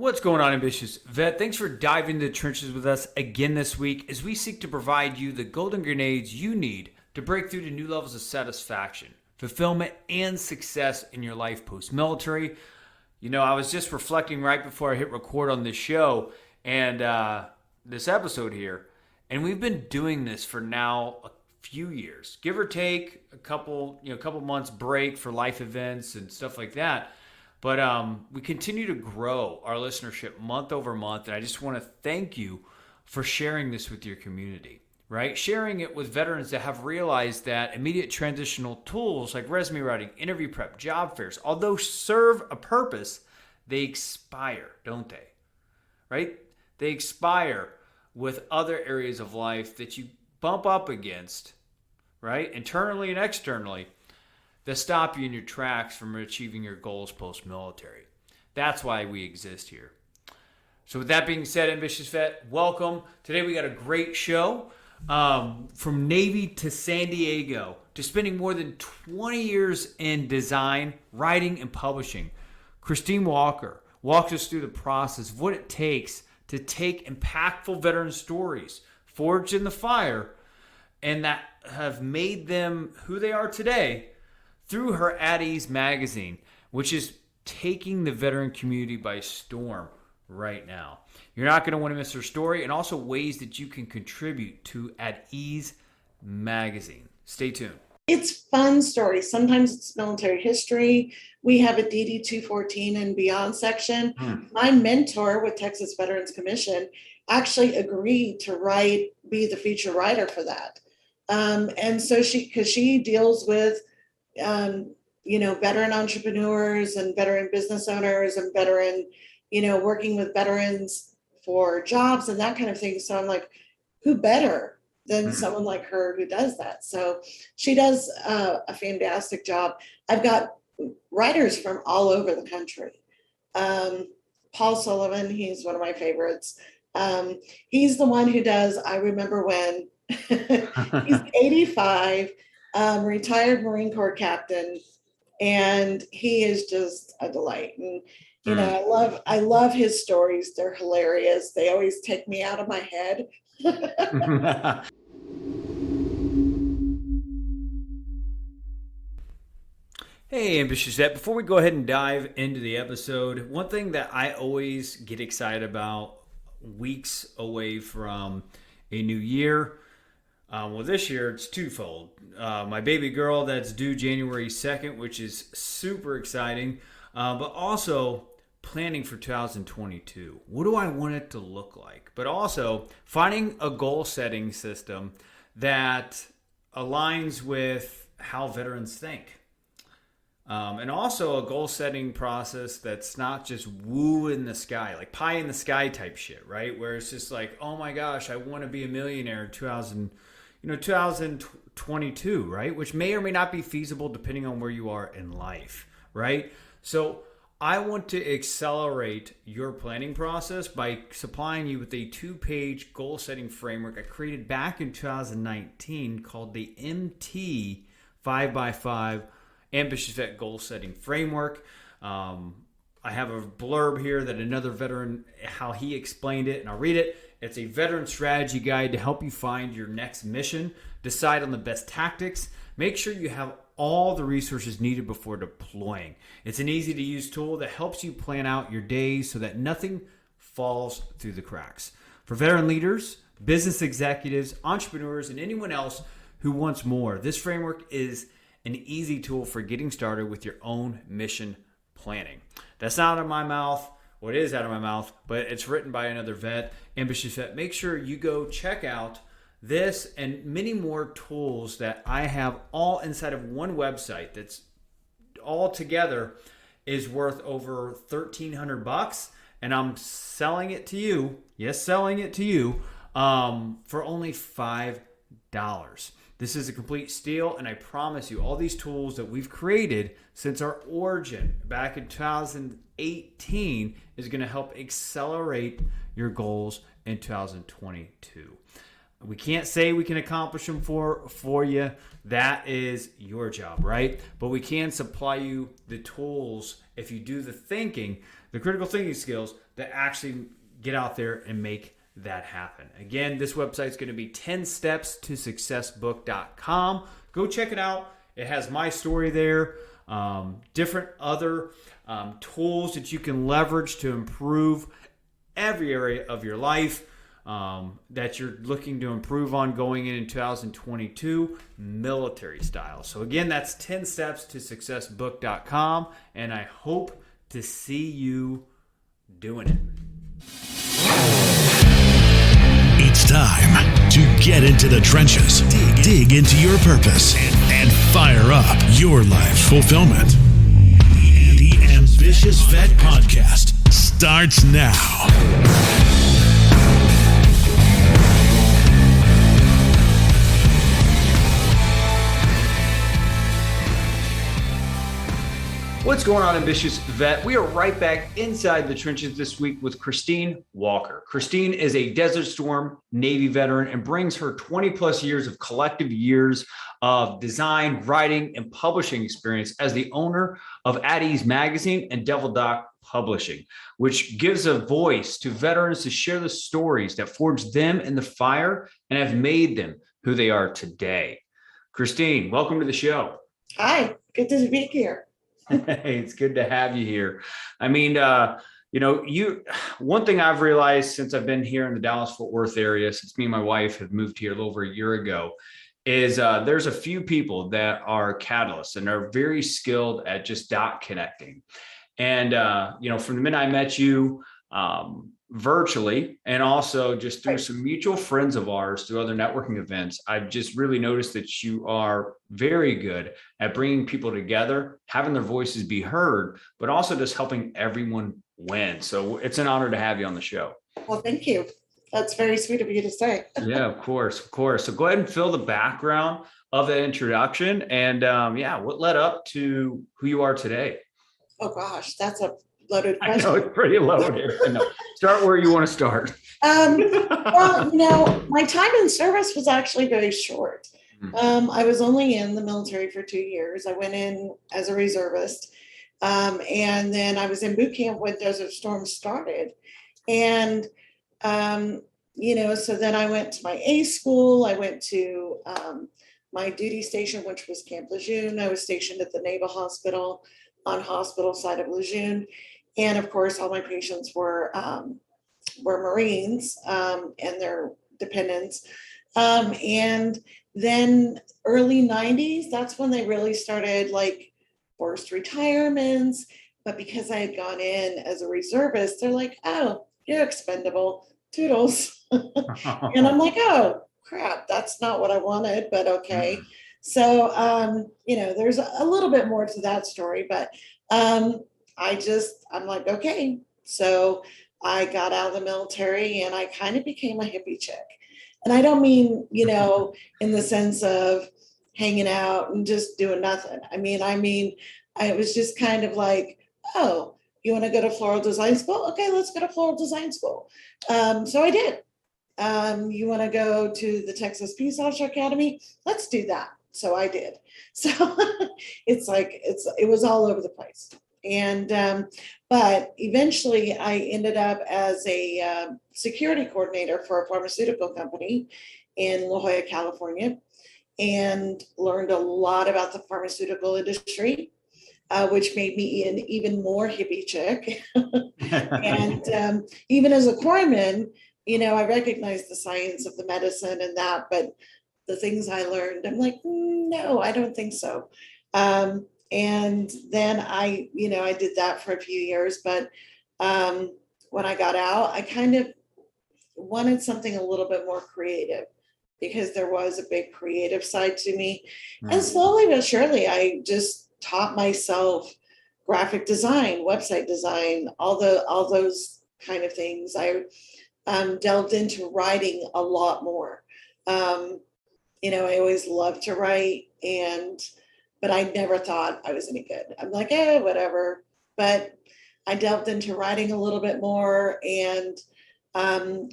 What's going on, ambitious vet? Thanks for diving into the trenches with us again this week as we seek to provide you the golden grenades you need to break through to new levels of satisfaction, fulfillment, and success in your life post-military. You know, I was just reflecting right before I hit record on this show and this episode here, and we've been doing this for now a few years, give or take a couple months break for life events and stuff like that. But we continue to grow our listenership month over month, and I just want to thank you for sharing this with your community, right? Sharing it with veterans that have realized that immediate transitional tools like resume writing, interview prep, job fairs, although serve a purpose, they expire, don't they? Right? They expire with other areas of life that you bump up against, right? Internally and externally, that stop you in your tracks from achieving your goals post-military. That's why we exist here. So with that being said, Ambitious Vet, welcome. Today we got a great show. From Navy to San Diego, to spending more than 20 years in design, writing, and publishing, Christine Walker walks us through the process of what it takes to take impactful veteran stories forged in the fire and that have made them who they are today through her At Ease magazine, which is taking the veteran community by storm right now. You're not going to want to miss her story, and also ways that you can contribute to At Ease magazine. Stay tuned. It's fun stories. Sometimes it's military history. We have a DD 214 and beyond section. My mentor with Texas Veterans Commission actually agreed to be the feature writer for that. And so she deals with veteran entrepreneurs and veteran business owners and veteran, working with veterans for jobs and that kind of thing. So I'm like, who better than someone like her who does that? So she does a fantastic job. I've got writers from all over the country. Paul Sullivan, he's one of my favorites. He's the one who does I Remember When. He's 85. Retired Marine Corps captain, and he is just a delight. And I love his stories. They're hilarious. They always take me out of my head. Hey, Ambitious Vet. Before we go ahead and dive into the episode, one thing that I always get excited about weeks away from a new year. Well, this year it's twofold. My baby girl that's due January 2nd, which is super exciting, but also planning for 2022. What do I want it to look like? But also finding a goal setting system that aligns with how veterans think. And also a goal setting process that's not just woo in the sky, like pie in the sky type shit, right? Where it's just like, oh my gosh, I want to be a millionaire in 2022, right? Which may or may not be feasible depending on where you are in life, right? So I want to accelerate your planning process by supplying you with a 2-page goal setting framework I created back in 2019 called the MT 5x5 Ambitious Vet Goal Setting Framework. I have a blurb here that another veteran, how he explained it, and I'll read it. It's a veteran strategy guide to help you find your next mission, decide on the best tactics, make sure you have all the resources needed before deploying. It's an easy to use tool that helps you plan out your days so that nothing falls through the cracks. For veteran leaders, business executives, entrepreneurs, and anyone else who wants more, this framework is an easy tool for getting started with your own mission planning. That's not out of my mouth. Well, it is out of my mouth, but it's written by another vet, Ambitious Vet. Make sure you go check out this and many more tools that I have all inside of one website that's all together is worth over $1,300, and I'm selling it to you. Yes, selling it to you for only $5. This is a complete steal, and I promise you, all these tools that we've created since our origin back in 2018 is going to help accelerate your goals in 2022. We can't say we can accomplish them for you. That is your job, right? But we can supply you the tools if you do the thinking, the critical thinking skills that actually get out there and make that happen. Again, this website is going to be 10stepstosuccessbook.com. Go check it out. It has my story there, different other tools that you can leverage to improve every area of your life that you're looking to improve on going in 2022, military style. So again, that's 10stepstosuccessbook.com, and I hope to see you doing it. It's time to get into the trenches, dig into your purpose, and fire up your life's fulfillment. The Ambitious Vet Podcast starts now. What's going on, Ambitious Vet? We are right back inside the trenches this week with Christine Walker. Christine is a Desert Storm Navy veteran and brings her 20 plus years of collective years of design, writing, and publishing experience as the owner of At Ease Magazine and Devil Doc Publishing, which gives a voice to veterans to share the stories that forged them in the fire and have made them who they are today. Christine, welcome to the show. Hi, good to be here. Hey, it's good to have you here. I mean, one thing I've realized since I've been here in the Dallas-Fort Worth area, since me and my wife have moved here a little over a year ago, is there's a few people that are catalysts and are very skilled at just dot connecting. And, from the minute I met you virtually, and also just through some mutual friends of ours through other networking events, I've just really noticed that you are very good at bringing people together, having their voices be heard, but also just helping everyone win. So it's an honor to have you on the show. Well, thank you. That's very sweet of you to say. Yeah, of course. So go ahead and fill the background of that introduction. And what led up to who you are today? Oh gosh, that's a loaded question. I know it's pretty loaded. Start where you want to start. My time in service was actually very short. I was only in the military for 2 years. I went in as a reservist. And then I was in boot camp when Desert Storm started. And, so then I went to my A school. I went to my duty station, which was Camp Lejeune. I was stationed at the Naval Hospital on hospital side of Lejeune. And of course, all my patients were Marines and their dependents. And then early 90s, that's when they really started like forced retirements. But because I had gone in as a reservist, they're like, oh, you're expendable. Toodles. And I'm like, oh, crap, that's not what I wanted, but okay. So, there's a little bit more to that story, but I'm like, okay. So I got out of the military and I kind of became a hippie chick. And I don't mean, in the sense of hanging out and just doing nothing. I mean, I was just kind of like, oh, you want to go to floral design school? Okay, let's go to floral design school. So I did. You want to go to the Texas Peace Officer Academy? Let's do that. So I did. So it was all over the place. And, but eventually I ended up as a security coordinator for a pharmaceutical company in La Jolla, California, and learned a lot about the pharmaceutical industry, which made me an even more hippie chick. And even as a corpsman, I recognized the science of the medicine and that, but the things I learned, I'm like, no, I don't think so. And then I did that for a few years, but when I got out, I kind of wanted something a little bit more creative because there was a big creative side to me. And slowly but surely, I just taught myself graphic design, website design, all those kind of things. I delved into writing a lot more. I always loved to write, but I never thought I was any good. I'm like, whatever. But I delved into writing a little bit more and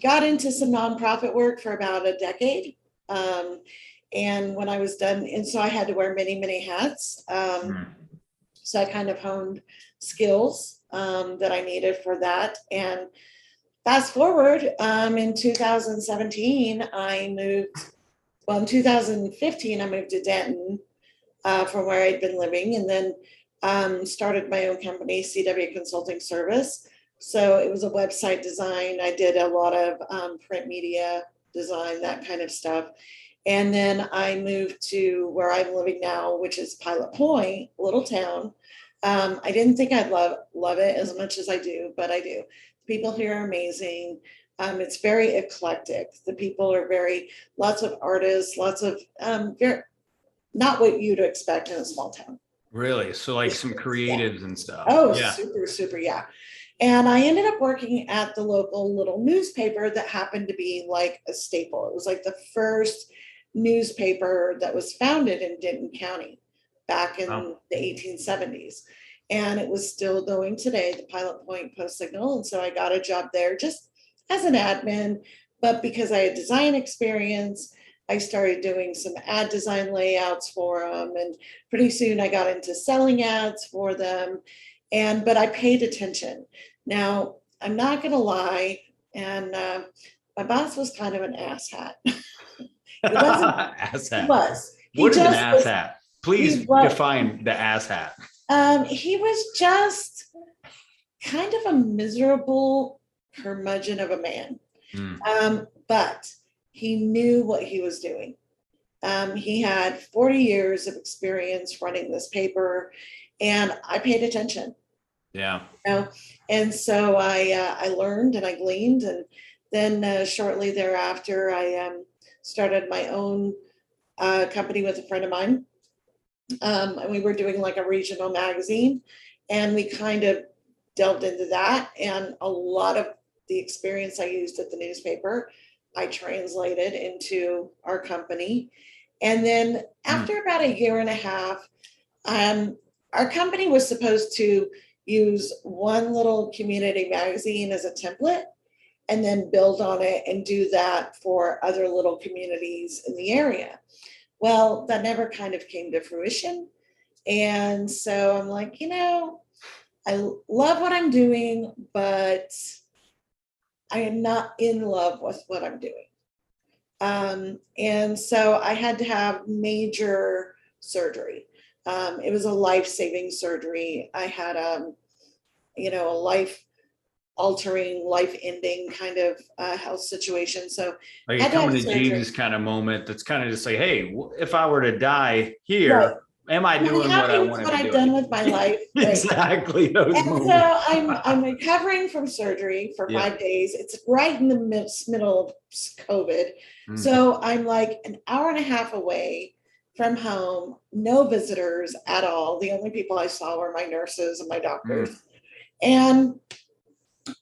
got into some nonprofit work for about a decade. And when I was done, and so I had to wear many, many hats. So I kind of honed skills that I needed for that. And fast forward, in 2017, in 2015, I moved to Denton from where I'd been living, and then started my own company, CW Consulting Service. So it was a website design. I did a lot of print media design, that kind of stuff. And then I moved to where I'm living now, which is Pilot Point, a little town. I didn't think I'd love it as much as I do, but I do. The people here are amazing. It's very eclectic. The people are lots of artists, lots of not what you'd expect in a small town. Really? So like some creatives and stuff. Oh, yeah. super, yeah. And I ended up working at the local little newspaper that happened to be like a staple. It was like the first newspaper that was founded in Denton County back in the 1870s. And it was still going today, the Pilot Point Post-Signal. And so I got a job there just as an admin, but because I had design experience, I started doing some ad design layouts for them. And pretty soon I got into selling ads for them. But I paid attention. Now, I'm not going to lie. And my boss was kind of an asshat. It wasn't. Asshat. He was. What is an asshat? Please define the asshat. He was just kind of a miserable curmudgeon of a man. But he knew what he was doing. He had 40 years of experience running this paper, and I paid attention. Yeah. And so I learned and I gleaned, and then shortly thereafter, I started my own company with a friend of mine. And we were doing like a regional magazine, and we kind of delved into that. And a lot of the experience I used at the newspaper, I translated into our company. And then after about a year and a half, our company was supposed to use one little community magazine as a template and then build on it and do that for other little communities in the area. Well, that never kind of came to fruition. And so I'm like, I love what I'm doing, but I am not in love with what I'm doing. And so I had to have major surgery. It was a life-saving surgery. I had, a life-altering, life-ending kind of health situation. So like a coming to Jesus kind of moment. That's kind of just like, hey, if I were to die here, right. Am I doing what I want to be doing? I've done with my life. Exactly. Those and moments. So I'm recovering from surgery for 5 days. It's right in the middle of COVID. So I'm like an hour and a half away from home, no visitors at all. The only people I saw were my nurses and my doctors. And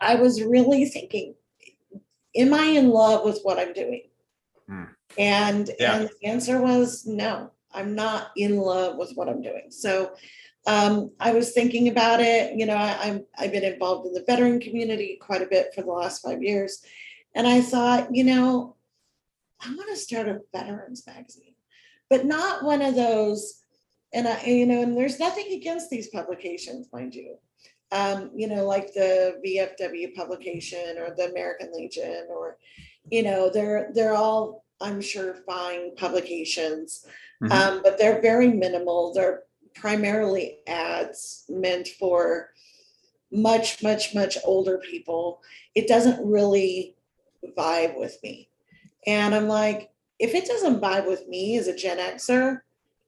I was really thinking, am I in love with what I'm doing? And the answer was no, I'm not in love with what I'm doing. So I was thinking about it. I've been involved in the veteran community quite a bit for the last 5 years. And I thought, I want to start a veterans magazine, but not one of those. And and there's nothing against these publications, mind you. Like the VFW publication or the American Legion, or, they're all, I'm sure, fine publications, but they're very minimal. They're primarily ads meant for much, much, much older people. It doesn't really vibe with me. And I'm like, if it doesn't vibe with me as a Gen Xer,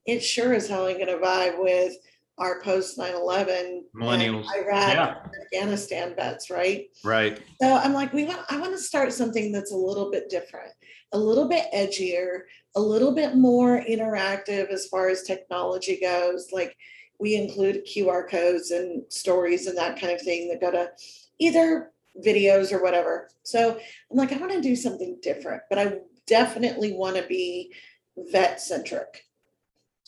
it sure as hell ain't going to vibe with our post 9/11 millennials, Iraq, Afghanistan vets, right? Right. So I'm like, I want to start something that's a little bit different, a little bit edgier, a little bit more interactive as far as technology goes. Like we include QR codes and stories and that kind of thing that go to either videos or whatever. So I'm like, I want to do something different, but I definitely want to be vet centric.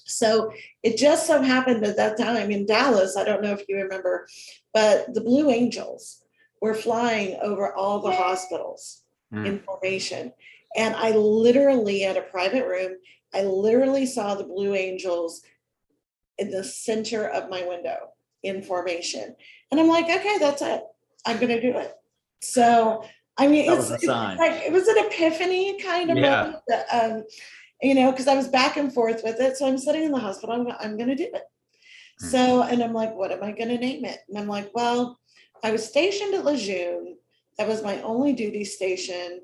So it just so happened at that time in Dallas, I don't know if you remember, but the Blue Angels were flying over all the hospitals in formation. And I literally, at a private room, I literally saw the Blue Angels in the center of my window in formation. And I'm like, okay, that's it. I'm going to do it. So, I mean, That was a sign. like, it was an epiphany kind of Yeah. moment that, you know, because I was back and forth with it. So I'm sitting in the hospital, I'm going to do it. So, and I'm like, what am I going to name it? And I'm like, well, I was stationed at Lejeune. That was my only duty station.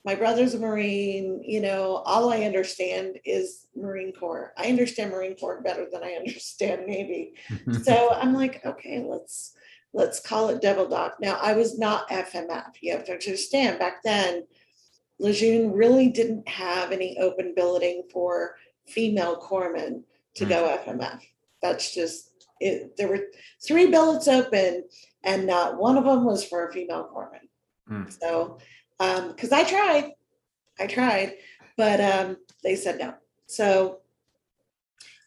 My brother's a Marine, you know, all I understand is Marine Corps. I understand Marine Corps better than I understand Navy. So I'm like, okay, let's call it Devil Doc. Now, I was not FMF. You have to understand, back then, Lejeune really didn't have any open billeting for female corpsmen to go FMF. That's just it. There were 3 billets open, and not one of them was for a female corpsman. So, because I tried, but they said no. So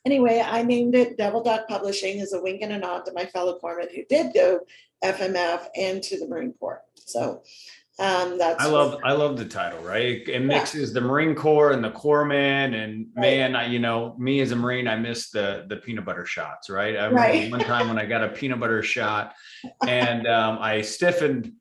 anyway, I named it Devil Doc Publishing as a wink and a nod to my fellow corpsmen who did go FMF and to the Marine Corps. So that's I love the title, right? It mixes the Marine Corps and the Corpsman, and man, you know, me as a Marine, I miss the peanut butter shots, right? I remember one time when I got a peanut butter shot, and I stiffened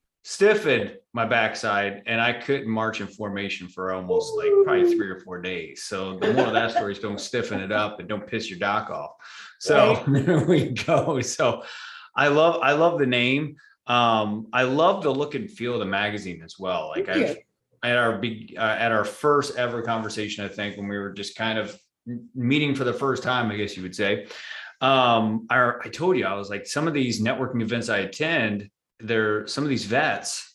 my backside, and I couldn't march in formation for almost like probably 3 or 4 days. So the moral of that story is don't stiffen it up and don't piss your doc off. So there we go. So I love the name. I love the look and feel of the magazine as well. Like at our first ever conversation, I think when we were just kind of meeting for the first time, I guess you would say, I told you, I was like, some of these networking events I attend, some of these vets,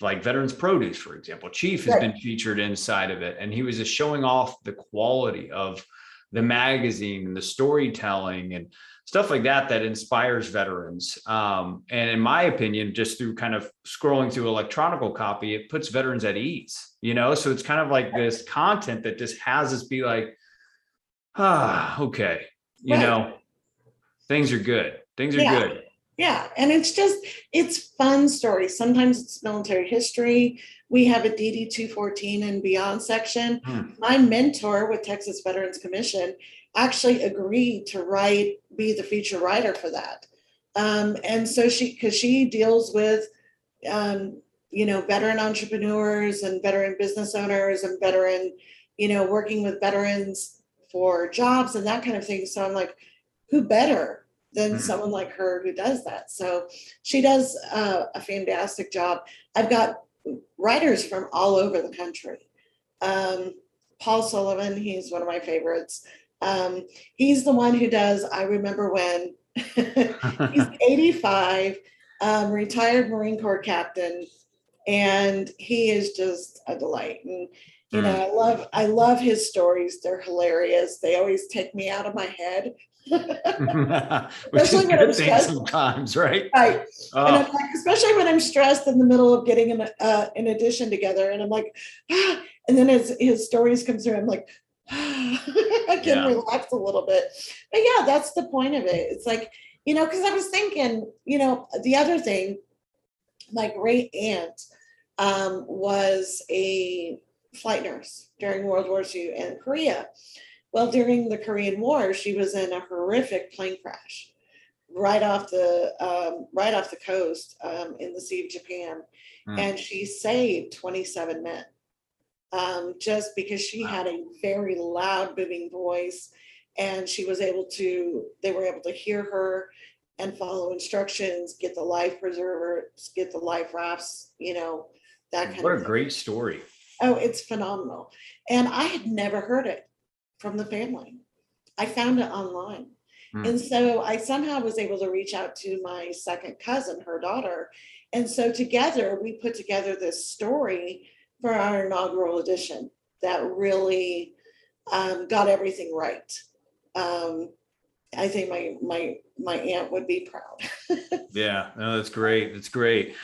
like Veterans Produce, for example, Chief has been featured inside of it. And he was just showing off the quality of the magazine and the storytelling and stuff like that inspires veterans. And in my opinion, just through kind of scrolling through electronic copy, it puts veterans at ease, you know? So it's kind of like this content that just has us be like, okay, you know, things are good. Things are good. Yeah. And it's fun stories. Sometimes it's military history. We have a DD 214 and beyond section. My mentor with Texas Veterans Commission actually agreed to be the feature writer for that. And so she deals with, you know, veteran entrepreneurs and veteran business owners and veteran, you know, working with veterans for jobs and that kind of thing. So I'm like, who better than someone like her who does that? So she does a fantastic job. I've got writers from all over the country. Paul Sullivan, he's one of my favorites. He's the one who does I Remember When. He's 85, retired Marine Corps captain, and he is just a delight. And you know, I love his stories. They're hilarious. They always take me out of my head. Especially when I'm stressed sometimes, right? Right. And I'm like, especially when I'm stressed in the middle of getting an edition together, and I'm like, and then as his stories come through, I'm like, I can relax a little bit. But yeah, that's the point of it. It's like, you know, because I was thinking, you know, the other thing, my great aunt was a flight nurse during World War II in Korea. Well, during the Korean War, she was in a horrific plane crash right off the coast in the Sea of Japan, and she saved 27 men just because she had a very loud, booming voice, and they were able to hear her and follow instructions, get the life preservers, get the life rafts, you know, that kind of thing. What a great story. Oh, it's phenomenal. And I had never heard it from the family. I found it online. And so I somehow was able to reach out to my second cousin, her daughter. And so together we put together this story for our inaugural edition that really got everything right. I think my aunt would be proud. Yeah, no, that's great. That's great.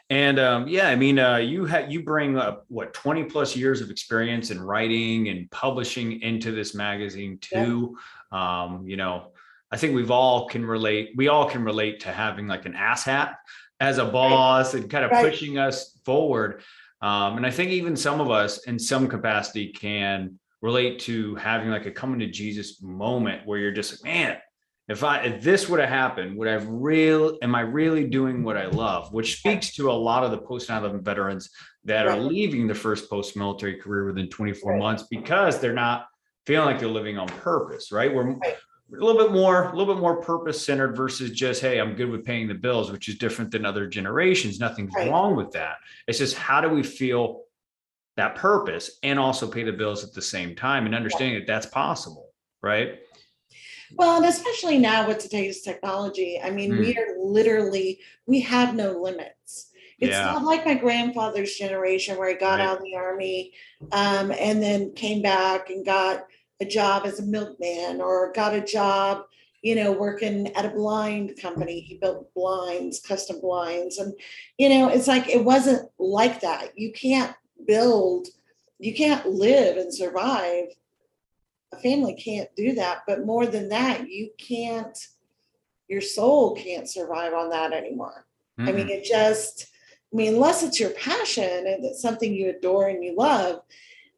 And I mean, you bring up 20 plus years of experience in writing and publishing into this magazine too. You know, I think we all can relate to having like an ass hat as a boss and kind of pushing us forward. And I think even some of us in some capacity can relate to having like a coming to Jesus moment where you're just like, man, if this would have happened, am I really doing what I love? Which speaks to a lot of the post 9/11 veterans that are Right. leaving the first post-military career within 24 Right. months because they're not feeling like they're living on purpose, right? We're Right. a little bit more purpose centered versus just, hey, I'm good with paying the bills, which is different than other generations. Nothing's Right. wrong with that. It's just, how do we feel that purpose and also pay the bills at the same time, and understanding that that's possible, right? Well, and especially now with today's technology, I mean, we Mm, are literally, we have no limits. It's yeah, not like my grandfather's generation where he got right. out of the army, and then came back and got a job as a milkman or got a job, working at a blind company. He built blinds, custom blinds. And, it's like, it wasn't like that. Build, you can't live and survive. A family can't do that. But more than that, your soul can't survive on that anymore. I mean, Mm-mm. unless it's your passion and it's something you adore and you love,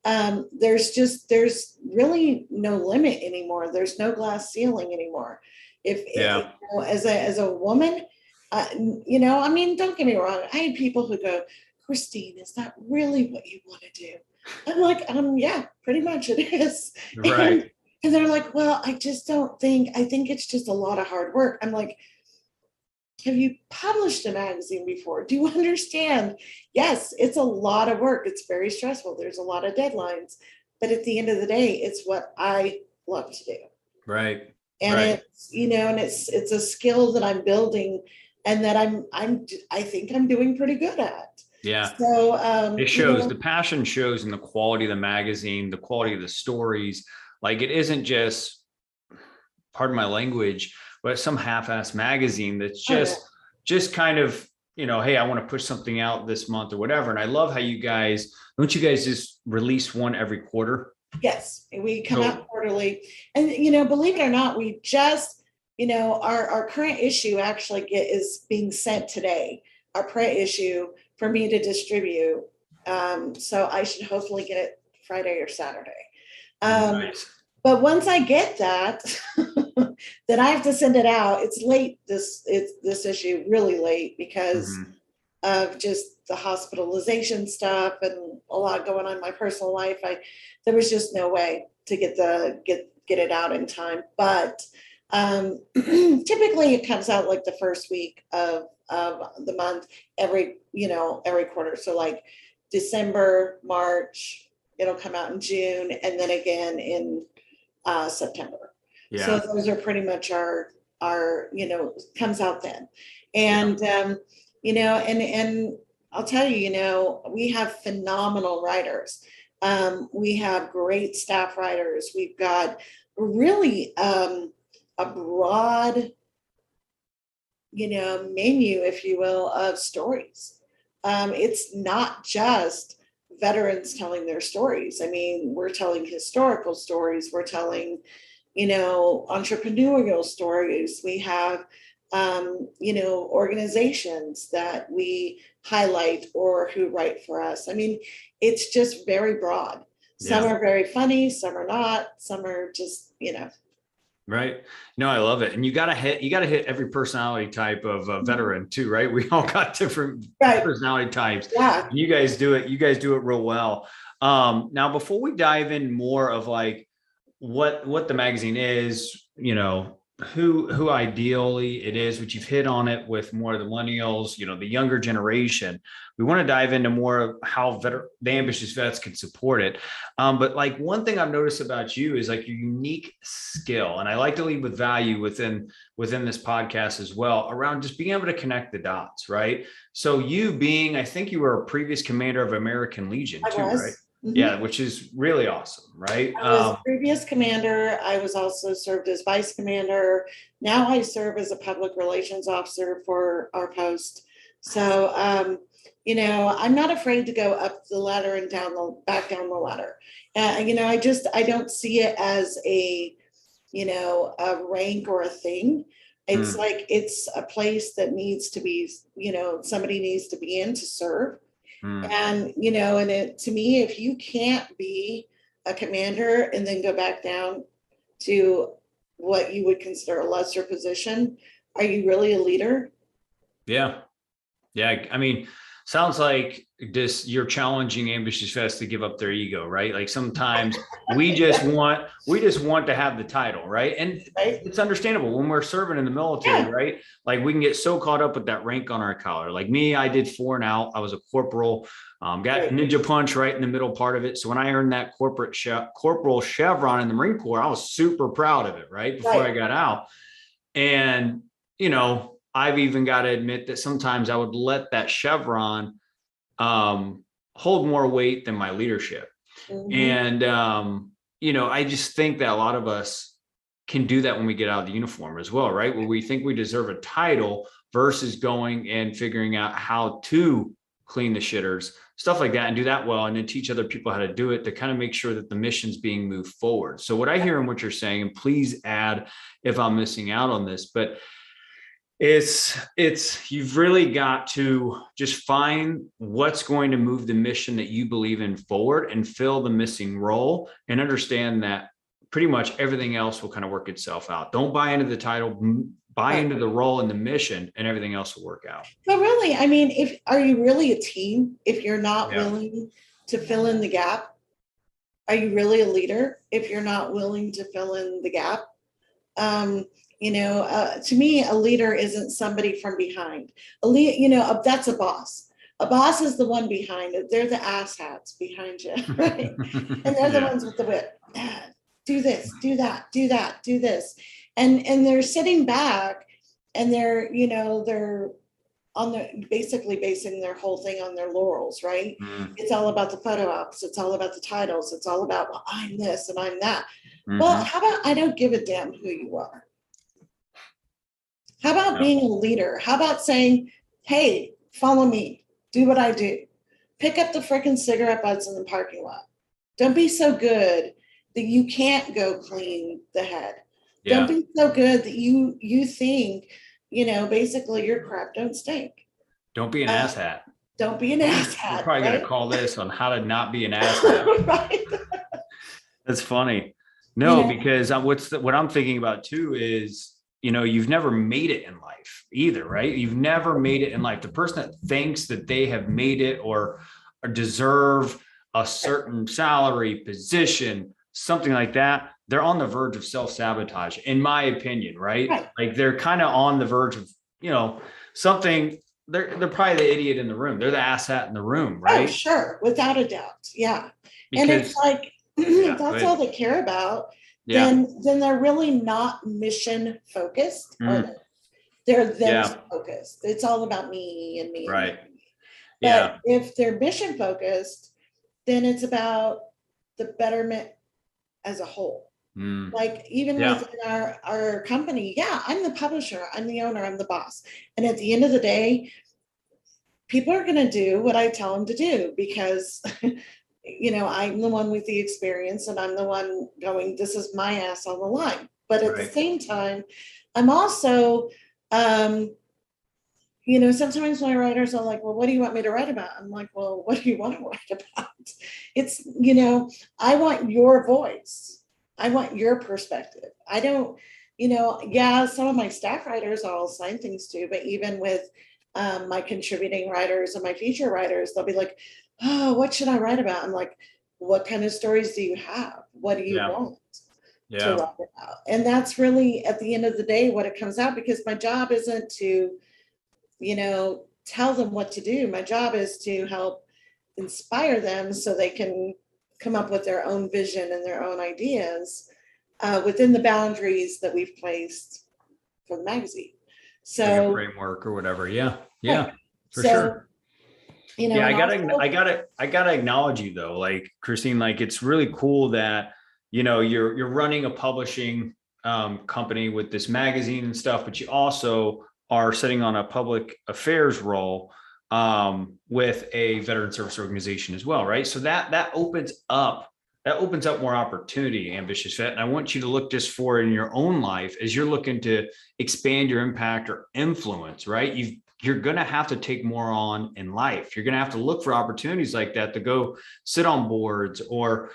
there's really no limit anymore. There's no glass ceiling anymore. Yeah, As a woman, I mean, don't get me wrong. I had people who go, Christine, is that really what you want to do? I'm like, yeah, pretty much it is. And right. and they're like, well, I think it's just a lot of hard work. I'm like, have you published a magazine before? Do you understand? Yes, it's a lot of work. It's very stressful. There's a lot of deadlines. But at the end of the day, it's what I love to do. Right. And Right. it's a skill that I'm building and that I think I'm doing pretty good at. Yeah. So It shows, the passion shows in the quality of the magazine, the quality of the stories. Like, it isn't just, pardon my language, but some half-ass magazine that's oh yeah. just kind of, hey, I want to push something out this month or whatever. And I love how don't you guys just release one every quarter? Yes, we come So, out quarterly. And believe it or not, we just, our current issue actually is being sent today. Our print issue for me to distribute. So I should hopefully get it Friday or Saturday. nice. But once I get that, then I have to send it out. It's late. This issue really late because Mhm. of just the hospitalization stuff and a lot going on in my personal life. There was just no way to get it out in time. But typically it comes out like the first week of the month, every quarter. So like December, March, it'll come out in June, and then again in September. So Yeah. those are pretty much our comes out then. And and I'll tell you, we have phenomenal writers. We have great staff writers. We've got really a broad, menu, if you will, of stories. It's not just veterans telling their stories. I mean, we're telling historical stories. We're telling, entrepreneurial stories. We have, organizations that we highlight or who write for us. I mean, it's just very broad. Some Yeah. are very funny, some are not, some are just, Right. No, I love it. And you got to hit every personality type of veteran too, right? We all got different right. personality types. Yeah. You guys do it real well. Now, before we dive in more of like what the magazine is, who ideally it is, which you've hit on it with more of the millennials, the younger generation. We want to dive into more of how the ambitious vets can support it. But like, one thing I've noticed about you is like your unique skill, and I like to lead with value within this podcast as well, around just being able to connect the dots, right? So you being, I think you were a previous commander of American Legion I too, was. right? Mhm. Yeah, which is really awesome, right? I was previous commander. I was also served as vice commander. Now I serve as a public relations officer for our post. So, I'm not afraid to go up the ladder and back down the ladder. I don't see it as a rank or a thing. It's Mm, like, it's a place that needs to be, somebody needs to be in to serve. mm. And, to me, if you can't be a commander and then go back down to what you would consider a lesser position, are you really a leader? Yeah. Yeah. I mean, sounds like you're challenging Ambitious Fest to give up their ego, right? Like sometimes we just want to have the title, right? And Right? it's understandable when we're serving in the military, Yeah. right? Like we can get so caught up with that rank on our collar. Like me, I did 4 and out. I was a corporal, got Right. ninja punch right in the middle part of it. So when I earned that corporal chevron in the Marine Corps, I was super proud of it, right? Before I got out. And, I've even got to admit that sometimes I would let that chevron hold more weight than my leadership. Mhm. And, I just think that a lot of us can do that when we get out of the uniform as well, right? Where we think we deserve a title versus going and figuring out how to clean the shitters, stuff like that, and do that well, and then teach other people how to do it to kind of make sure that the mission's being moved forward. So what I hear in what you're saying, and please add if I'm missing out on this, but it's you've really got to just find what's going to move the mission that you believe in forward and fill the missing role, and understand that pretty much everything else will kind of work itself out. Don't buy into the title, buy into the role and the mission, and everything else will work out. But really, I mean, are you really a team if you're not willing to fill in the gap? Are you really a leader if you're not willing to fill in the gap? To me, a leader isn't somebody from behind. That's a boss. A boss is the one behind it. They're the asshats behind you, right? And they're the ones with the whip. Do this, do that, do that, do this. And they're sitting back and they're basically basing their whole thing on their laurels, right? It's all about the photo ops. It's all about the titles. It's all about, well, I'm this and I'm that. Well, how about I don't give a damn who you are? How about being a leader? How about saying, hey, follow me, do what I do. Pick up the freaking cigarette butts in the parking lot. Don't be so good that you can't go clean the head. Yeah. Don't be so good that you think, basically your crap don't stink. Don't be an asshat. Don't be an asshat. We're probably going to call this on how to not be an asshat. Right. That's funny. No, because what I'm thinking about too is, you've never made it in life either, right? You've never made it in life. The person that thinks that they have made it or deserve a certain salary, position, something like that, they're on the verge of self-sabotage, in my opinion, right? Like they're kind of on the verge of, something. They're probably the idiot in the room. They're the asshat in the room, right? Oh, sure, without a doubt. Yeah. And it's like, if that's all they care about, then they're really not mission focused. They're them focused. It's all about me and me. Right. And me. But if they're mission focused, then it's about the betterment as a whole. Like even within our company, I'm the publisher, I'm the owner, I'm the boss. And at the end of the day, people are going to do what I tell them to do because I'm the one with the experience and I'm the one going, this is my ass on the line. But at the same time, I'm also, sometimes my writers are like, well, what do you want me to write about? I'm like, well, what do you want to write about? It's, I want your voice. I want your perspective. I don't, some of my staff writers I'll assign things to, but even with my contributing writers and my feature writers, they'll be like, oh, what should I write about? I'm like, what kind of stories do you have? What do you want to write about? And that's really, at the end of the day, what it comes out, because my job isn't to, tell them what to do. My job is to help inspire them so they can come up with their own vision and their own ideas within the boundaries that we've placed for the magazine. So framework or whatever. Yeah. For so, sure. I gotta acknowledge you though, like Christine, like it's really cool that you're running a publishing company with this magazine and stuff, but you also are sitting on a public affairs role with a veteran service organization as well, right? So that opens up more opportunity, Ambitious Vet. And I want you to look just for in your own life as you're looking to expand your impact or influence, right? you're going to have to take more on in life. You're going to have to look for opportunities like that to go sit on boards or,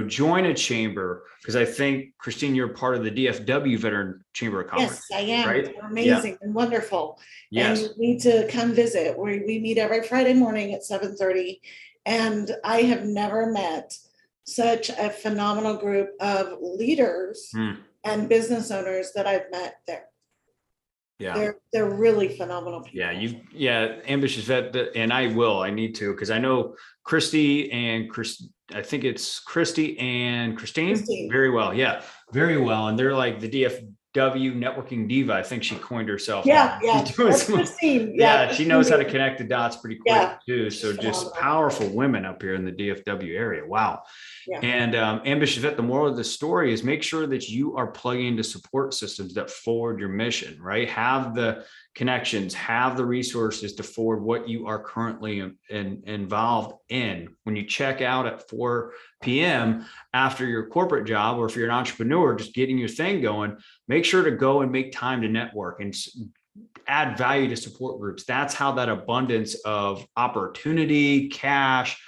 join a chamber. Because I think, Christine, you're part of the DFW Veteran Chamber of Commerce. Yes, I am. Right? They're amazing and wonderful. Yes. And you need to come visit. We meet every Friday morning at 7:30. And I have never met such a phenomenal group of leaders and business owners that I've met there. Yeah. They're really phenomenal people. Yeah. Ambitious Vet. And I need to, because I know Christy and I think it's Christy and Christine. Very well. Yeah. Very well. And they're like the DFW networking diva. I think she coined herself. Yeah. That's Christine. Yeah. She knows how to connect the dots pretty quick too. So She's just phenomenal. powerful women up here in the DFW area. Wow. Yeah. And Ambitious Vet, the moral of the story is make sure that you are plugging into support systems that forward your mission, right? Have the connections, have the resources to forward what you are currently involved in. When you check out at 4 p.m. after your corporate job, or if you're an entrepreneur, just getting your thing going, make sure to go and make time to network and add value to support groups. That's how that abundance of opportunity, cash,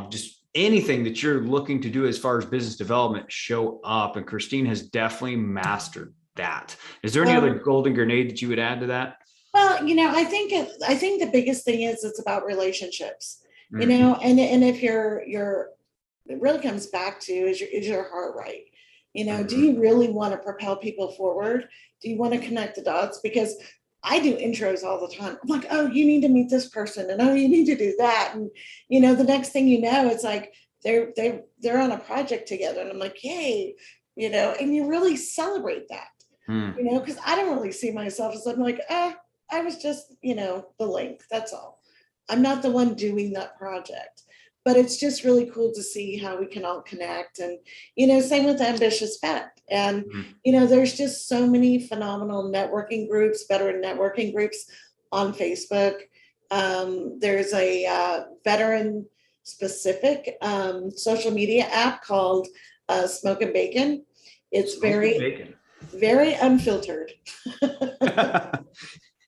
just anything that you're looking to do as far as business development show up. And Christine has definitely mastered that. Is there any other golden grenade that you would add to that? Well, I think the biggest thing is it's about relationships, and if it really comes back to is your heart right? Do you really want to propel people forward? Do you want to connect the dots? Because I do intros all the time. I'm like, oh, you need to meet this person, and oh, you need to do that, and the next thing you know, it's like they're on a project together, and I'm like, yay, and you really celebrate that, because I don't really see myself as I'm like, I was just the link. That's all. I'm not the one doing that project, but it's just really cool to see how we can all connect, and same with Ambitious Vet. And there's just so many phenomenal networking groups, veteran networking groups on Facebook. There's a veteran specific social media app called Smoke and Bacon. It's very unfiltered.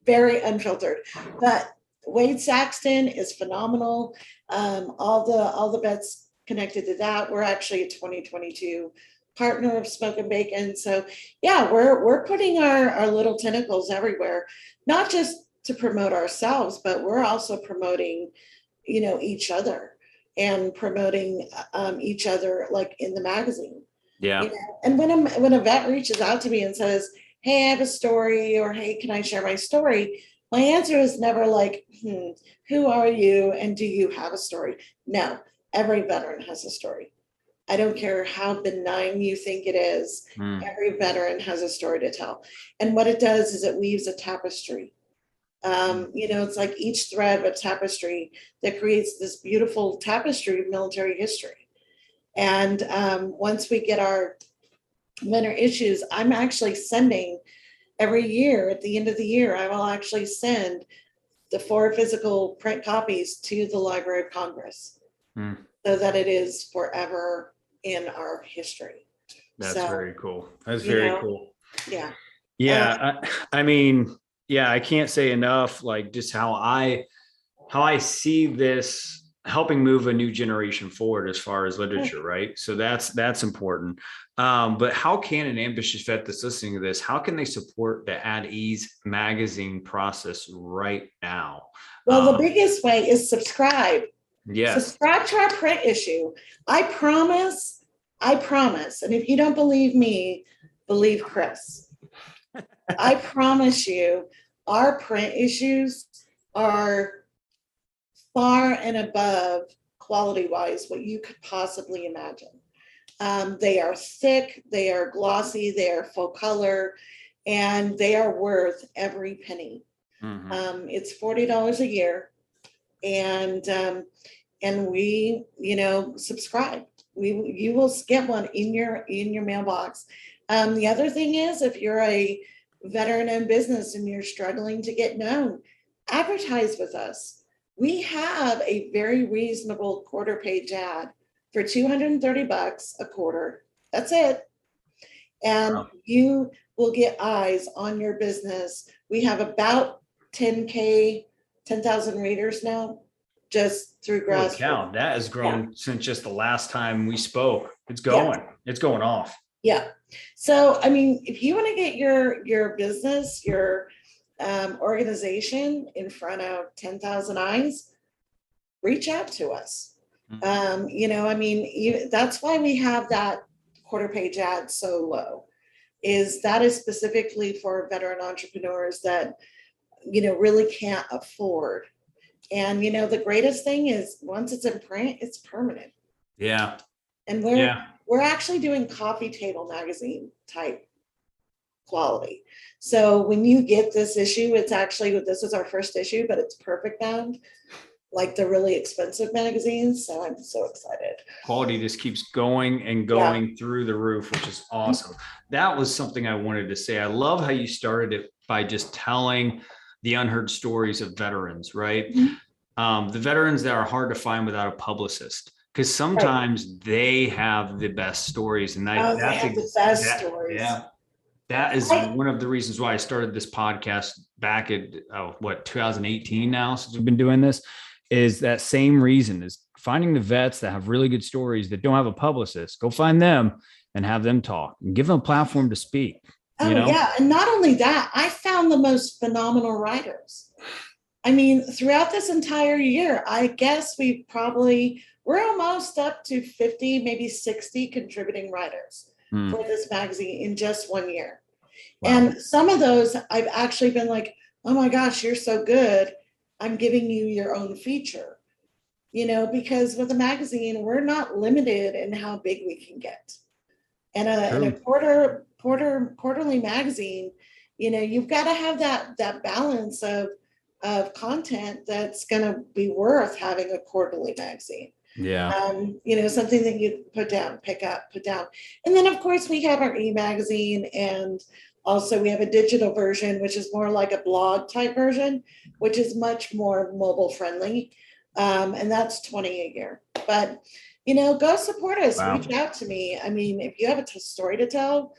Very unfiltered. But Wade Saxton is phenomenal. All the vets connected to that. We're actually a 2022 partner of Smoke and Bacon. So yeah, we're putting our little tentacles everywhere, not just to promote ourselves, but we're also promoting, each other and promoting each other, like in the magazine. Yeah. And when a vet reaches out to me and says, hey, I have a story, or hey, can I share my story? My answer is never like, who are you and do you have a story? No, every veteran has a story. I don't care how benign you think it is. Every veteran has a story to tell. And what it does is it weaves a tapestry. It's like each thread of a tapestry that creates this beautiful tapestry of military history. And once we get our winter issues, I'm actually sending every year at the end of the year, I will actually send the 4 physical print copies to the Library of Congress so that it is forever in our history. That's very cool. That's very cool. Yeah. Yeah. I can't say enough, like just how I see this helping move a new generation forward as far as literature, right? So that's important. But how can an ambitious vet that's listening to this, how can they support the At Ease magazine process right now? Well, the biggest way is subscribe. Yes. Subscribe to our print issue. I promise. And if you don't believe me, believe Chris. I promise you, our print issues are far and above quality-wise what you could possibly imagine. They are thick, they are glossy, they are full color, and they are worth every penny. It's $40 a year, and we, subscribe. You will get one in your mailbox. The other thing is, if you're a veteran-owned business and you're struggling to get known, advertise with us. We have a very reasonable quarter-page ad for $230 a quarter. That's it. And you will get eyes on your business. We have about 10K, 10,000 readers now, just through Holy grassroots. cow, that has grown since just the last time we spoke. It's Yeah. going off. Yeah. So, I mean, if you want to get your business, your organization in front of 10,000 eyes, reach out to us. I mean, that's why we have that quarter page ad so low. That is specifically for veteran entrepreneurs that, really can't afford. And, the greatest thing is once it's in print, it's permanent. Yeah. And we're actually doing coffee table magazine type quality. So when you get this issue, this is our first issue, but it's perfect bound, like the really expensive magazines. So I'm so excited. Quality just keeps going and going through the roof, which is awesome. That was something I wanted to say. I love how you started it by just telling the unheard stories of veterans, right? Mm-hmm. The veterans that are hard to find without a publicist, because sometimes they have the best stories. And they have the best stories. Yeah. That is one of the reasons why I started this podcast back at 2018 now, since we've been doing this, is that same reason, is finding the vets that have really good stories that don't have a publicist. Go find them and have them talk and give them a platform to speak. Yeah. And not only that, I found the most phenomenal writers. I mean, throughout this entire year, I guess we're almost up to 50, maybe 60 contributing writers for this magazine in just 1 year. Wow. And some of those I've actually been like, oh my gosh, you're so good. I'm giving you your own feature, because with a magazine, we're not limited in how big we can get. And a quarterly magazine, you've got to have that balance of content that's going to be worth having a quarterly magazine. Yeah. Something that you put down, pick up, put down. And then of course we have our e-magazine, and also we have a digital version, which is more like a blog type version, which is much more mobile friendly. And that's $20 a year. But, go support us. Wow. Reach out to me. I mean, if you have a story to tell,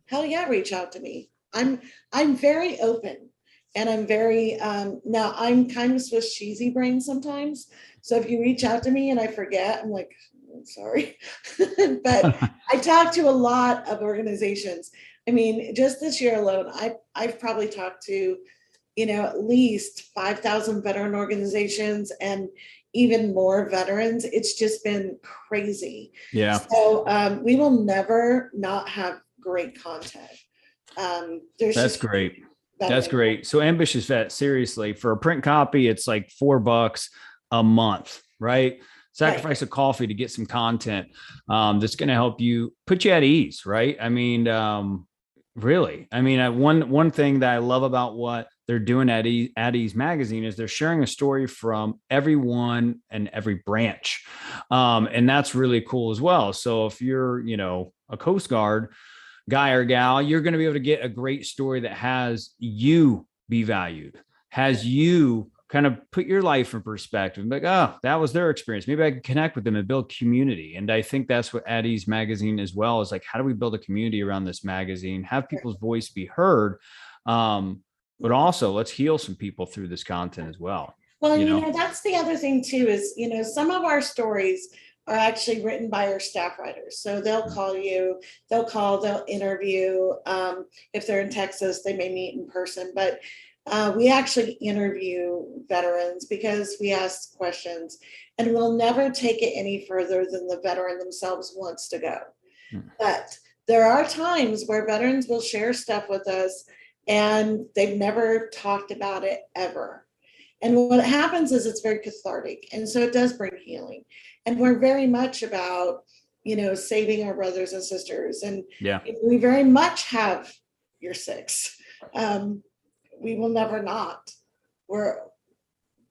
hell yeah, reach out to me. I'm very open. And I'm very, now I'm kind of Swiss cheesy brain sometimes. So if you reach out to me and I forget, I'm like, I'm sorry. But I talk to a lot of organizations. I mean, just this year alone, I've probably talked to, at least 5,000 veteran organizations and even more veterans. It's just been crazy. Yeah. So we will never not have great content. That's great. That's great. So Ambitious Vet, seriously, for a print copy, it's like $4 a month, right? Sacrifice a coffee to get some content that's going to help you put you at ease, right? I mean, really, I mean, one thing that I love about what they're doing at Ease Magazine is they're sharing a story from everyone and every branch. And that's really cool as well. So if you're, a Coast Guard guy or gal, you're going to be able to get a great story that has you be valued, has you kind of put your life in perspective, like, oh, that was their experience. Maybe I can connect with them and build community. And I think that's what at Ease Magazine as well is like, how do we build a community around this magazine, have people's voice be heard? But also let's heal some people through this content as well. Well, that's the other thing too, is, some of our stories are actually written by our staff writers. So they'll call you, they'll interview. If they're in Texas, they may meet in person, but we actually interview veterans because we ask questions, and we'll never take it any further than the veteran themselves wants to go. But there are times where veterans will share stuff with us and they've never talked about it ever. And what happens is it's very cathartic. And so it does bring healing. And we're very much about, saving our brothers and sisters. And we very much have your six. We will never not.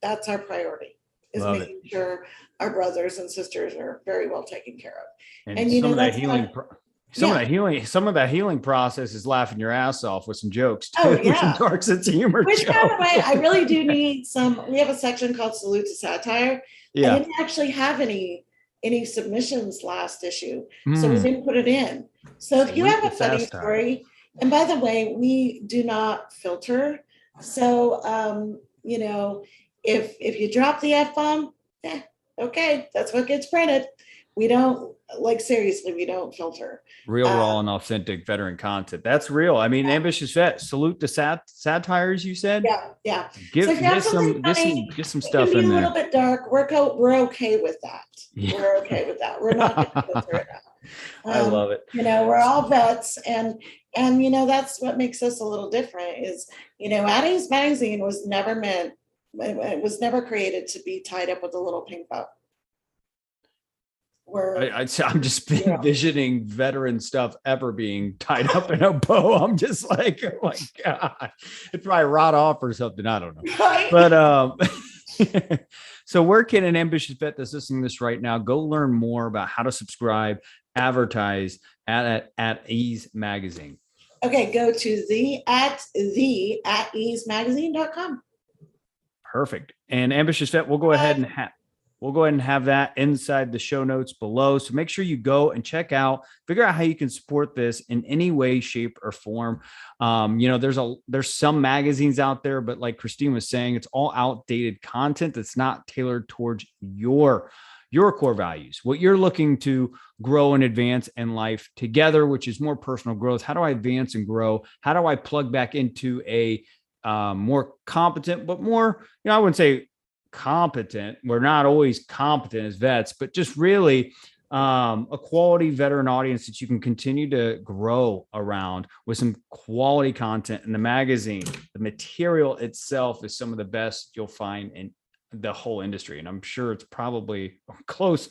That's our priority, is making sure our brothers and sisters are very well taken care of. And some of that healing, some of that healing process is laughing your ass off with some jokes too. Oh, yeah. Some dark sense of humor. Which, by the way, I really do need we have a section called Salute to Satire. Yeah. I didn't actually have any submissions last issue, so we didn't put it in. So if you have a funny story, and by the way, we do not filter So, if you drop the F-bomb, okay, that's what gets printed. We don't, like, seriously, we don't filter. Real, raw, and authentic veteran content. That's real. I mean, ambitious vet. Salute to satires. You said, Yeah. So if you have something funny, get some it can stuff be in a little there. bit dark. We're okay with that. Yeah. We're okay with that. We're not going to filter it out. I love it. We're all vets, and that's what makes us a little different. Is Addie's magazine was never meant. It was never created to be tied up with a little pink bow. I'm just envisioning veteran stuff ever being tied up in a bow. I'm just like, oh my God, it'd probably rot off or something. I don't know. Right? But so where can an ambitious vet that's listening to this right now go learn more about how to subscribe, advertise at Ease Magazine? Okay, go to at easemagazine.com. Perfect. And ambitious vet, we'll go ahead and have that inside the show notes below. So make sure you go and check out, figure out how you can support this in any way, shape, or form. There's some magazines out there, but like Christine was saying, it's all outdated content that's not tailored towards your core values, what you're looking to grow and advance in life together, which is more personal growth. How do I advance and grow? How do I plug back into a more competent, but more, I wouldn't say competent. We're not always competent as vets, but just really a quality veteran audience that you can continue to grow around with some quality content in the magazine. The material itself is some of the best you'll find in the whole industry. And I'm sure it's probably close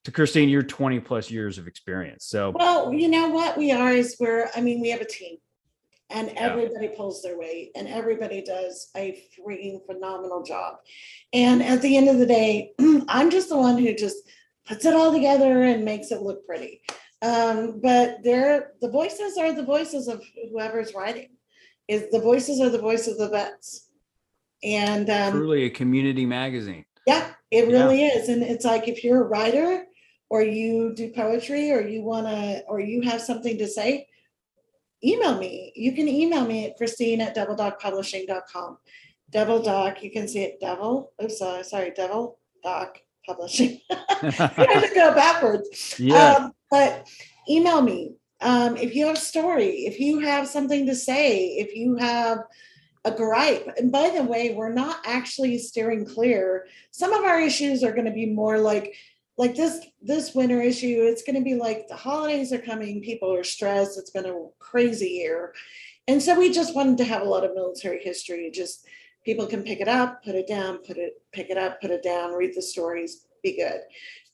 to, Christine, your 20 plus years of experience. So, well, you know what we are is we have a team. And everybody pulls their weight, and everybody does a freaking phenomenal job. And at the end of the day, I'm just the one who just puts it all together and makes it look pretty. But the voices are the voices of whoever's writing. The voices are the voices of the vets. And truly a community magazine. Yeah, it really is. And it's like, if you're a writer, or you do poetry, or you have something to say, email me. You can email me at Christine@DevilDocPublishing.com. Devil Doc, you can see it Devil Doc Publishing. You have to go backwards. Yeah. But email me. If you have a story, if you have something to say, if you have a gripe. And by the way, we're not actually steering clear. Some of our issues are going to be more like this winter issue. It's going to be like the holidays are coming, people are stressed, it's been a crazy year, and so we just wanted to have a lot of military history. Just people can pick it up, put it down, pick it up, put it down, read the stories, be good.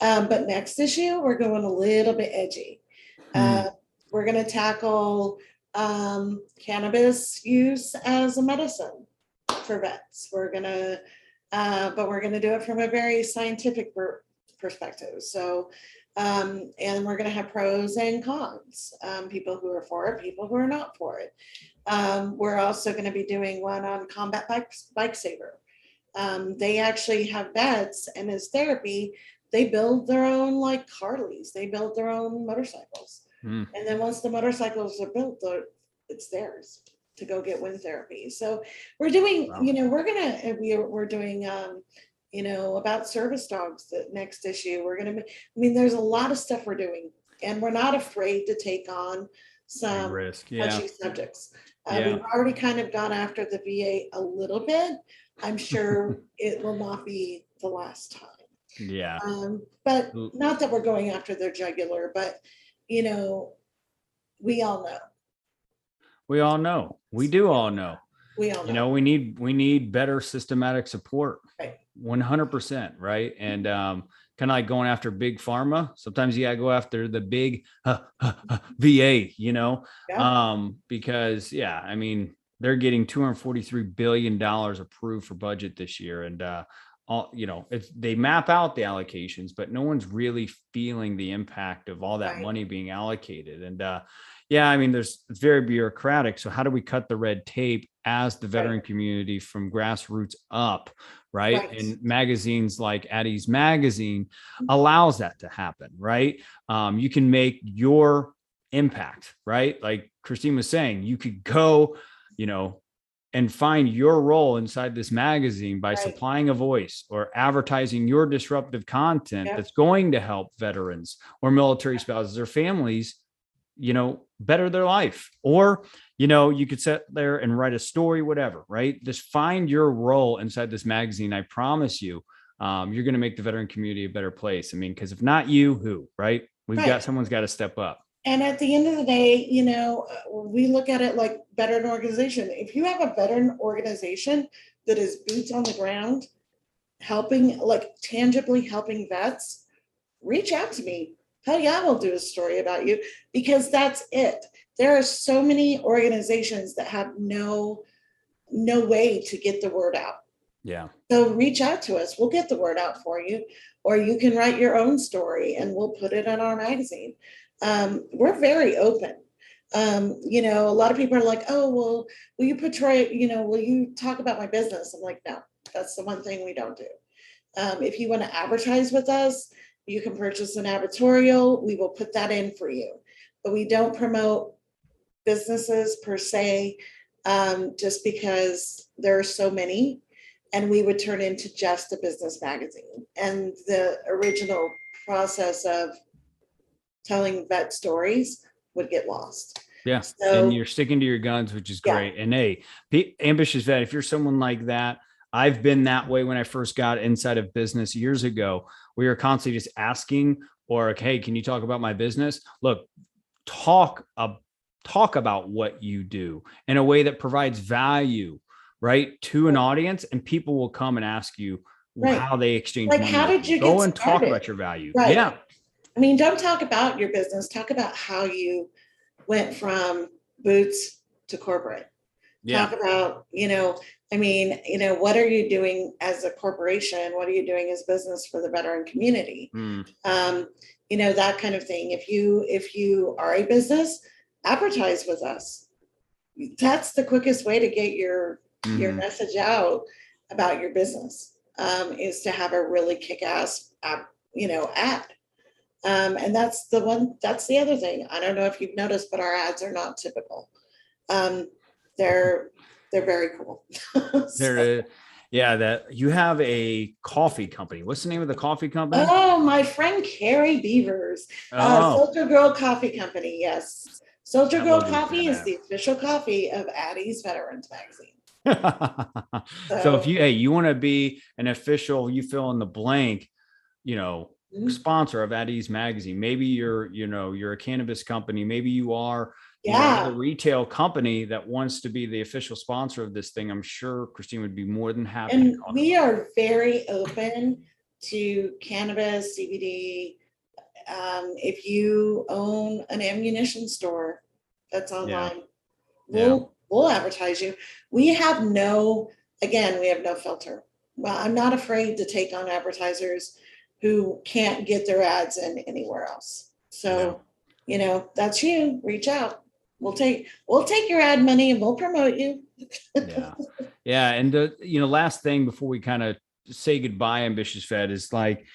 But next issue, we're going a little bit edgy. We're going to tackle cannabis use as a medicine for vets. But we're going to do it from a very scientific perspective. So, and we're going to have pros and cons, people who are for it, people who are not for it. We're also going to be doing one on combat bike saver. They actually have vets, and as therapy, they build their own like Harleys, they build their own motorcycles. And then once the motorcycles are built, it's theirs to go get wind therapy. So we're doing, we're doing, about service dogs. The next issue, there's a lot of stuff we're doing, and we're not afraid to take on some risk, touchy subjects. We've already kind of gone after the VA a little bit. I'm sure it will not be the last time. Yeah. But not that we're going after their jugular, but we all know. We all know. We do all know. We all know. We need better systematic support. Right. 100%. Right. And kind of like going after big pharma. Sometimes you gotta go after the big VA, because they're getting $243 billion approved for budget this year. And, they map out the allocations, but no one's really feeling the impact of all that money being allocated. And, it's very bureaucratic. So how do we cut the red tape as the veteran community from grassroots up? Right. And magazines like Addie's Magazine allows that to happen. Right. You can make your impact, right? Like Christine was saying, you could go, and find your role inside this magazine by Right. supplying a voice or advertising your disruptive content Yep. that's going to help veterans or military spouses or families, better their life. Or, you could sit there and write a story, whatever, right? Just find your role inside this magazine. I promise you, you're going to make the veteran community a better place. I mean, because if not you, who, right? Someone's got to step up. And at the end of the day, we look at it like veteran organization. If you have a veteran organization that is boots on the ground, helping, like tangibly helping vets, reach out to me. Hell yeah, we'll do a story about you, because that's it. There are so many organizations that have no way to get the word out. Yeah. So reach out to us. We'll get the word out for you, or you can write your own story and we'll put it in our magazine. We're very open. A lot of people are like, oh, well, will you portray, will you talk about my business? I'm like, no, that's the one thing we don't do. If you want to advertise with us, you can purchase an advertorial. We will put that in for you, but we don't promote businesses per se, just because there are so many, and we would turn into just a business magazine. And the original process of telling vet stories would get lost. Yeah. So, and you're sticking to your guns, which is great. And hey, ambitious vet, if you're someone like that, I've been that way when I first got inside of business years ago. We were constantly just asking, or, hey, can you talk about my business? Look, talk about what you do in a way that provides value, right, to an audience, and people will come and ask you how they exchange like, money. how did you go get and started? Talk about your value. Right. Yeah. I mean, don't talk about your business. Talk about how you went from boots to corporate. Yeah. Talk about, what are you doing as a corporation? What are you doing as business for the veteran community? That kind of thing. If you are a business, advertise with us. That's the quickest way to get your message out about your business, is to have a really kick-ass ad. And that's the other thing. I don't know if you've noticed, but our ads are not typical. They're very cool. That you have a coffee company. What's the name of the coffee company? Oh, my friend Carrie Beavers, Soldier Girl Coffee Company. Yes. Soldier Girl Coffee is the official coffee of Addie's Veterans Magazine. So if you want to be an official, you fill in the blank, sponsor of Addie's Magazine. Maybe you're a cannabis company. Maybe you are a retail company that wants to be the official sponsor of this thing. I'm sure Christine would be more than happy. And we are very open to cannabis, CBD. If you own an ammunition store that's online, we'll advertise you. We have no filter. Well, I'm not afraid to take on advertisers who can't get their ads in anywhere else. So, that's you. Reach out. We'll take your ad money and we'll promote you. Yeah. And the last thing before we kind of say goodbye, Ambitious Vet, is like,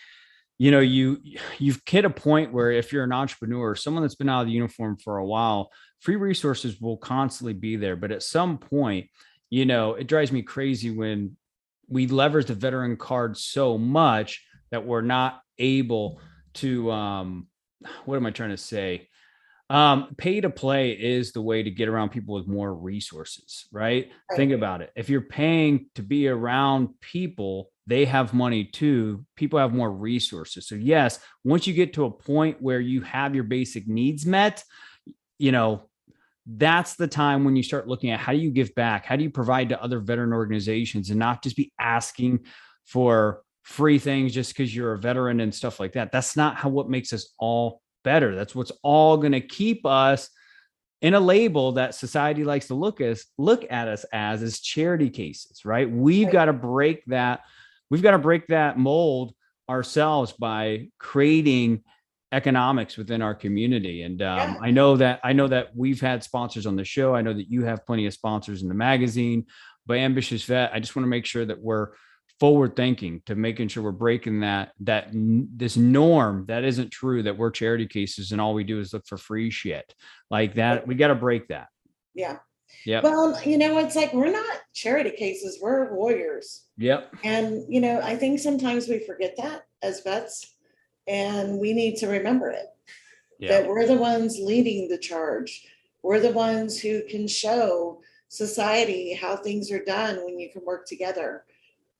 you've hit a point where if you're an entrepreneur, someone that's been out of the uniform for a while, free resources will constantly be there. But at some point, it drives me crazy when we leverage the veteran card so much that we're not able to, what am I trying to say? Pay to play is the way to get around people with more resources, right? Think about it. If you're paying to be around people, they have money too. People have more resources. So yes, once you get to a point where you have your basic needs met, that's the time when you start looking at how do you give back? How do you provide to other veteran organizations and not just be asking for free things just because you're a veteran and stuff like that. That's not what makes us all better. That's what's all going to keep us in a label that society likes to look at us as charity cases, right? We've got to break that. We've got to break that mold ourselves by creating economics within our community. And I know that we've had sponsors on the show. I know that you have plenty of sponsors in the magazine. But Ambitious Vet, I just want to make sure that we're forward thinking to making sure we're breaking this norm that isn't true, that we're charity cases and all we do is look for free shit like that. We got to break that. Yeah. Yep. Well, it's like we're not charity cases, we're warriors. Yep. And, I think sometimes we forget that as vets, and we need to remember it, that we're the ones leading the charge. We're the ones who can show society how things are done when you can work together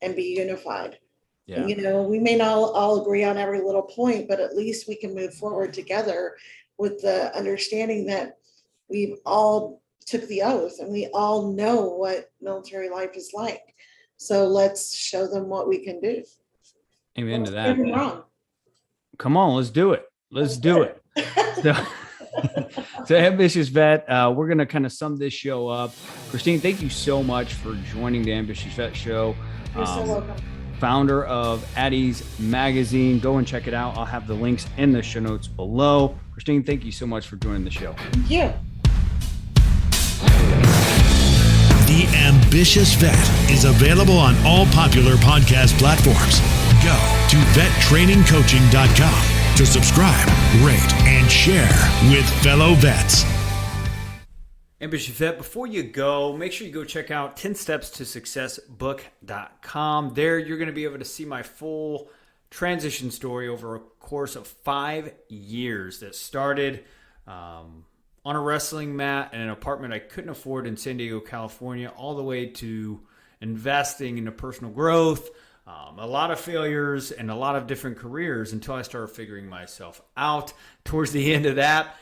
and be unified. Yeah. We may not all agree on every little point, but at least we can move forward together with the understanding that we've all took the oath and we all know what military life is like. So let's show them what we can do. Amen to Let's that. prove them wrong. Come on, let's do it. Let's do it. So Ambitious Vet, we're going to kind of sum this show up. Christine, thank you so much for joining the Ambitious Vet Show. You're so welcome. Founder of Addie's Magazine. Go and check it out. I'll have the links in the show notes below. Christine, thank you so much for joining the show. Thank you. The Ambitious Vet is available on all popular podcast platforms. Go to vettrainingcoaching.com to subscribe, rate, and share with fellow vets. Ambitious Vet, before you go, make sure you go check out 10stepstosuccessbook.com. There, you're going to be able to see my full transition story over a course of 5 years that started on a wrestling mat in an apartment I couldn't afford in San Diego, California, all the way to investing into personal growth, a lot of failures, and a lot of different careers until I started figuring myself out. Towards the end of that,